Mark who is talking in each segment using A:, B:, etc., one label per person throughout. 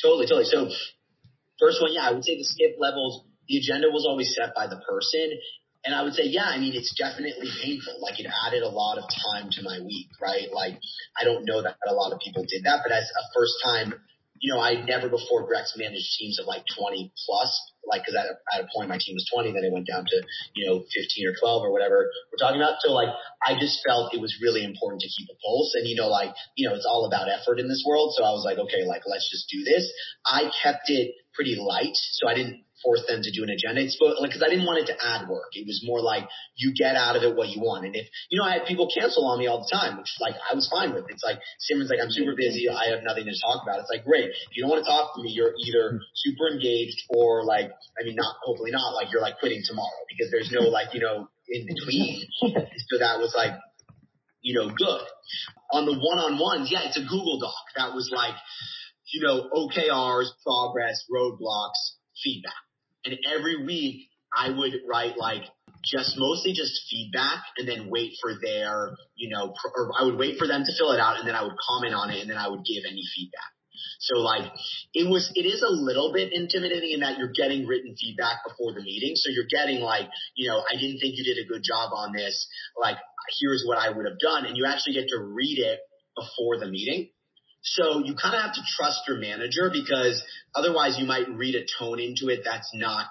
A: Totally. So first one, yeah, I would say the skip levels, the agenda was always set by the person. And I would say, yeah, I mean, it's definitely painful. Like, it added a lot of time to my week, right? Like, I don't know that a lot of people did that, but as a first time, I never before Brex managed teams of like 20 plus, like, cause at a point my team was 20, then it went down to, 15 or 12 or whatever we're talking about. So like, I just felt it was really important to keep a pulse and, it's all about effort in this world. So I was like, okay, like, let's just do this. I kept it pretty light. So I didn't force them to do an agenda. It's because I didn't want it to add work. It was more like you get out of it what you want. And if, I had people cancel on me all the time, which like I was fine with. It's like, Simran's like, I'm super busy. I have nothing to talk about. It's like, great. If you don't want to talk to me, you're either super engaged or like, hopefully not, like you're like quitting tomorrow because there's no like, in between. So that was like, good. On the one-on-ones, yeah, it's a Google Doc. That was like, OKRs, progress, roadblocks, feedback. And every week I would write like mostly just feedback and then wait for their, or I would wait for them to fill it out and then I would comment on it and then I would give any feedback. So like it is a little bit intimidating in that you're getting written feedback before the meeting. So you're getting like, I didn't think you did a good job on this. Like, here's what I would have done. And you actually get to read it before the meeting. So you kind of have to trust your manager because otherwise you might read a tone into it that's not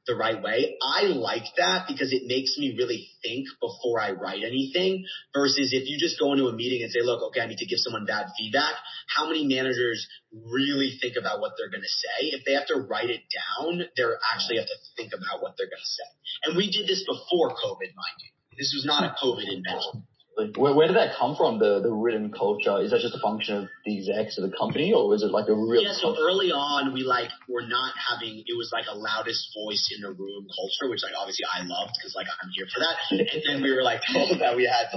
A: the right way. I like that because it makes me really think before I write anything versus if you just go into a meeting and say, look, okay, I need to give someone bad feedback. How many managers really think about what they're going to say? If they have to write it down, they actually have to think about what they're going to say. And we did this before COVID, mind you. This was not a COVID invention.
B: Where did that come from, the written culture? Is that just a function of the execs of the company, or is it like a real...
A: Yeah, so early on, we were not having, it was like a loudest voice in the room culture, which like obviously I loved because like I'm here for that. And then we were like told that we had to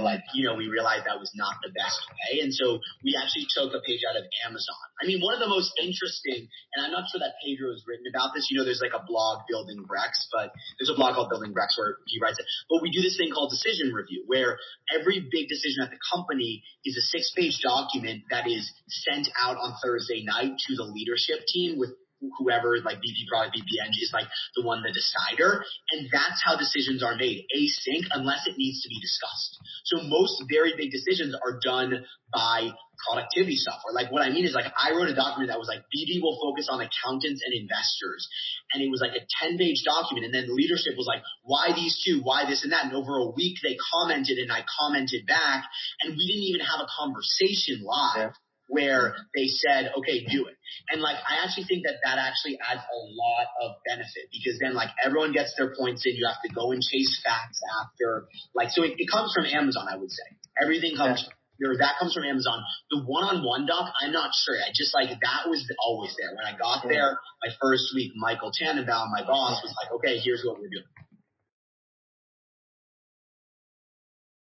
A: we realized that was not the best way. And so we actually took a page out of Amazon. I mean, one of the most interesting, and I'm not sure that Pedro has written about this, there's like a blog, Building Brex, but there's a blog called Building Brex where he writes it. But we do this thing called decision review where every big decision at the company is a 6-page document that is sent out on Thursday night to the leadership team with whoever, like VP Product, VP Eng is like the one, the decider. And that's how decisions are made, async, unless it needs to be discussed. So most very big decisions are done by productivity software. Like what I mean is like I wrote a document that was like BD will focus on accountants and investors. And it was like a 10-page document. And then leadership was like, why these two? Why this and that? And over a week they commented and I commented back. And we didn't even have a conversation live where they said, okay, do it. And like I actually think that actually adds a lot of benefit because then like everyone gets their points in. You have to go and chase facts after. Like so it comes from Amazon, I would say. Everything comes that comes from Amazon. The one-on-one doc, I'm not sure. I just like that was always there. When I got there, my first week, Michael Tannenbaum, my boss, was like, okay, here's what we're doing.